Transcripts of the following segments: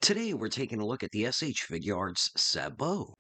Today we're taking a look at the Figuarts SABO.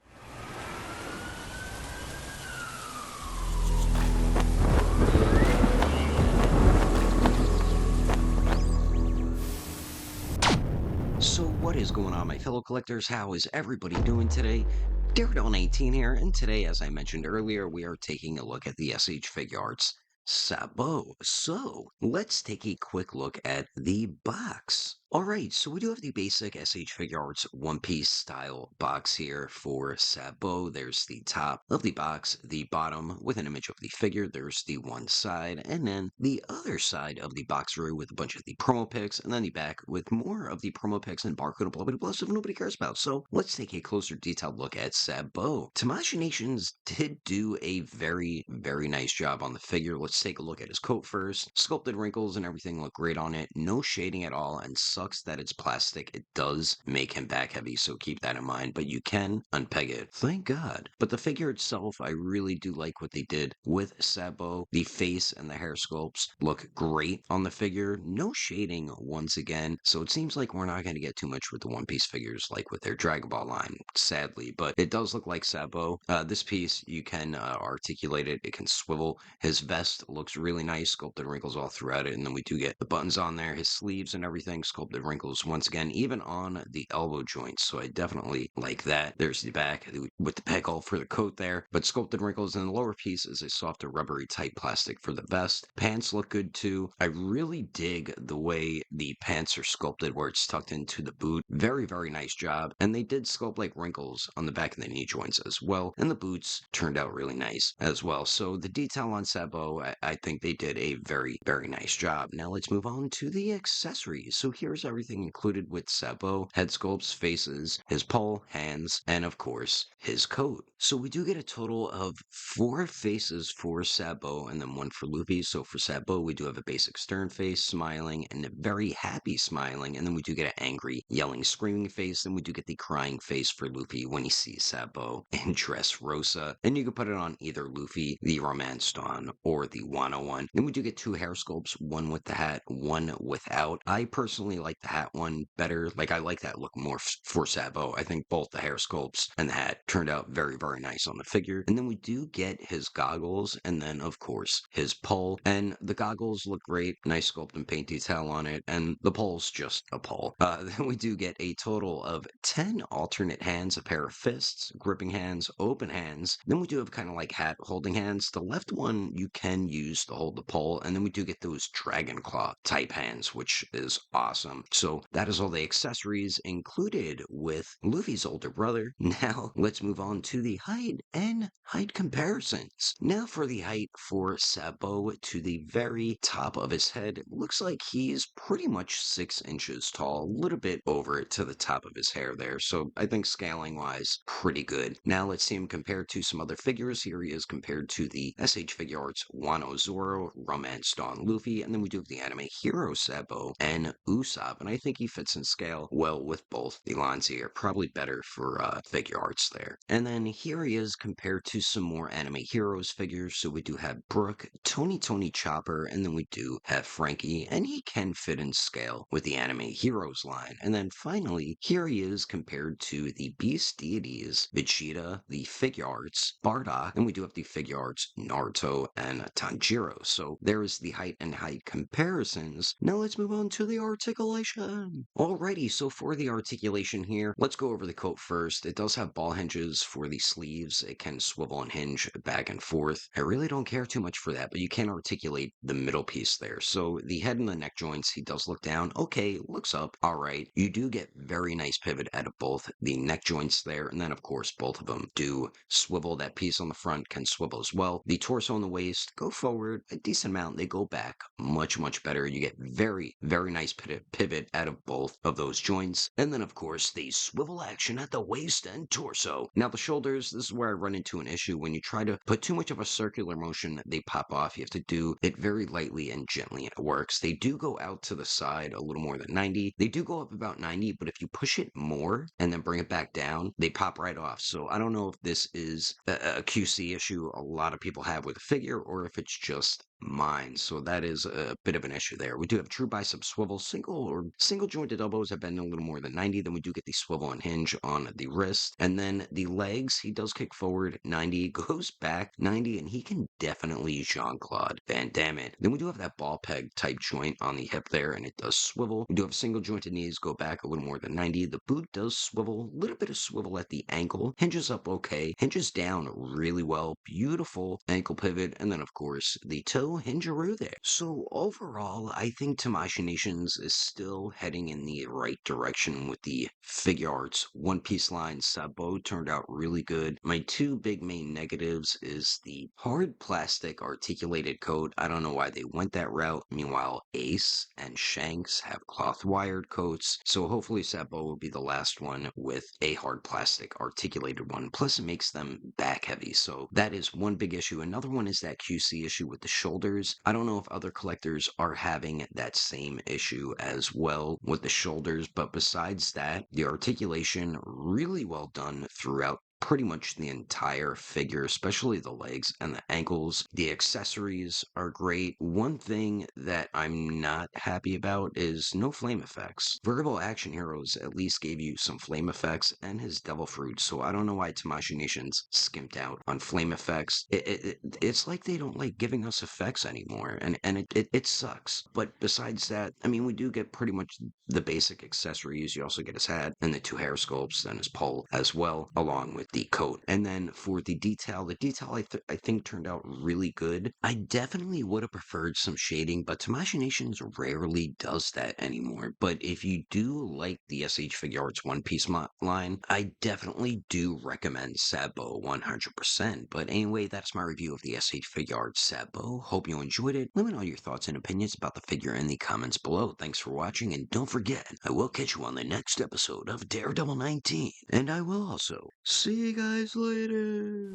So what is going on, my fellow collectors? How is everybody doing today? Daredevil19 here, and today, as I mentioned earlier, we are taking a look at the Figuarts SABO. So let's take a quick look at the box. All right, so we do have the basic Figuarts One Piece style box here for SABO. There's the top of the box, the bottom with an image of the figure. There's the one side, and then the other side of the box row with a bunch of the promo pics, and then the back with more of the promo pics and barcode blah blah blah stuff nobody cares about. So let's take a closer detailed look at SABO. Tamashii Nations did do a very nice job on the figure. Let's take a look at his coat first. Sculpted wrinkles and everything look great on it. No shading at all, and sucks that it's plastic. It does make him back heavy, so keep that in mind, but you can unpeg it. Thank God. But the figure itself, I really do like what they did with SABO. The face and the hair sculpts look great on the figure. No shading once again, so it seems like we're not going to get too much with the One Piece figures like with their Dragon Ball line, sadly, but it does look like SABO. This piece, you can articulate it. It can swivel. His vest looks really nice, sculpted wrinkles all throughout it, and then we do get the buttons on there, his sleeves and everything, sculpted wrinkles once again, even on the elbow joints, so I definitely like that. There's the back with the peg hole for the coat there, but sculpted wrinkles, and the lower piece is a softer rubbery type plastic for the vest. Pants look good too. I really dig the way the pants are sculpted where it's tucked into the boot. Very nice job, and they did sculpt like wrinkles on the back of the knee joints as well, and the boots turned out really nice as well. So the detail on SABO, I think they did a very nice job. Now let's move on to the accessories. So here's everything included with SABO: head sculpts, faces, his pole, hands, and of course his coat. So we do get a total of 4 faces for SABO and then 1 for Luffy. So for SABO, we do have a basic stern face, smiling, and a very happy smiling, and then we do get an angry, yelling, screaming face, and we do get the crying face for Luffy when he sees SABO in Dressrosa. And you can put it on either Luffy, the Romance Dawn, or the Wano one. Then we do get 2 hair sculpts, one with the hat, one without. I personally like the hat one better. Like, I like that look more for SABO. I think both the hair sculpts and the hat turned out very nice on the figure. And then we do get his goggles, and then of course his pole. And the goggles look great, nice sculpt and paint detail on it, and the pole's just a pole. Then we do get a total of 10 alternate hands, a pair of fists, gripping hands, open hands. Then we do have kind of like hat holding hands. The left one you can use to hold the pole, and then we do get those dragon claw type hands, which is awesome. So that is all the accessories included with Luffy's older brother. Now let's move on to the height and height comparisons. Now for the height for SABO, to the very top of his head, it looks like he's pretty much 6 inches tall, a little bit over it to the top of his hair there. So I think scaling wise, pretty good. Now let's see him compared to some other figures. Here he is compared to the Figuarts Wano Zoro, Romance Dawn Luffy, and then we do have the anime hero SABO and Usopp, and I think he fits in scale well with both the lines here. Probably better for Figuarts there. And then here he is compared to some more anime heroes figures. So we do have Brook, Tony Chopper, and then we do have Frankie, and he can fit in scale with the anime heroes line. And then finally, here he is compared to the Beast deities, Vegeta, the Figuarts, Bardock, and we do have the Figuarts, Naruto, and Tanjiro. So there's the height and height comparisons. Now let's move on to the articulation. Alrighty, so for the articulation here, let's go over the coat first. It does have ball hinges for the sleeves. It can swivel and hinge back and forth. I really don't care too much for that, but you can articulate the middle piece there. So the head and the neck joints, he does look down. Okay, looks up. All right. You do get very nice pivot out of both the neck joints there, and then of course both of them do swivel. That piece on the front can swivel as well. The torso and the waist go forward a decent amount. They go back much better. You get very nice pivot out of both of those joints. And then of course the swivel action at the waist and torso. Now the shoulders, this is where I run into an issue. When you try to put too much of a circular motion, they pop off. You have to do it very lightly and gently, and it works. They do go out to the side a little more than 90. They do go up about 90, but if you push it more and then bring it back down, they pop right off. So I don't know if this is a QC issue a lot of people have with a figure, or if it's just mine. So that is a bit of an issue there. We do have true bicep swivel, single jointed elbows have been a little more than 90. Then we do get the swivel and hinge on the wrist. And then the legs, he does kick forward 90, goes back 90, and he can definitely Jean-Claude Van Damme it. Then we do have that ball peg type joint on the hip there, and it does swivel. We do have single jointed knees, go back a little more than 90. The boot does swivel, a little bit of swivel at the ankle, hinges up okay, hinges down really well, beautiful ankle pivot, and then of course the toe hingeroo there. So overall, I think Tamashii Nations is still heading in the right direction with the Figuarts One Piece line. Sabo turned out really good. My two big main negatives is the hard plastic articulated coat. I don't know why they went that route. Meanwhile, Ace and Shanks have cloth wired coats. So hopefully Sabo will be the last one with a hard plastic articulated one. Plus it makes them back heavy. So that is one big issue. Another one is that QC issue with the shoulders. I don't know if other collectors are having that same issue as well with the shoulders, but besides that, the articulation really well done throughout pretty much the entire figure, especially the legs and the ankles. The accessories are great. One thing that I'm not happy about is no flame effects. Verbal Action Heroes at least gave you some flame effects and his Devil Fruit, so I don't know why Tamashii Nations skimped out on flame effects. It's like they don't like giving us effects anymore, and it sucks. But besides that, I mean, we do get pretty much the basic accessories. You also get his hat and the two hair sculpts and his pole as well, along with the coat. And then for the detail I think turned out really good. I definitely would have preferred some shading, but Tamashii Nations rarely does that anymore. But if you do like the SH Figuarts One Piece line, I definitely do recommend Sabo 100%. But anyway, that's my review of the SH Figuarts Sabo. Hope you enjoyed it. Let me know your thoughts and opinions about the figure in the comments below. Thanks for watching, and don't forget, I will catch you on the next episode of Daredevil 19. And I will also see you guys later.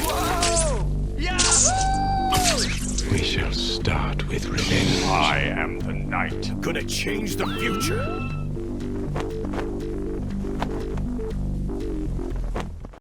Whoa! Yeah! We shall start with revenge. I am the knight. Gonna change the future.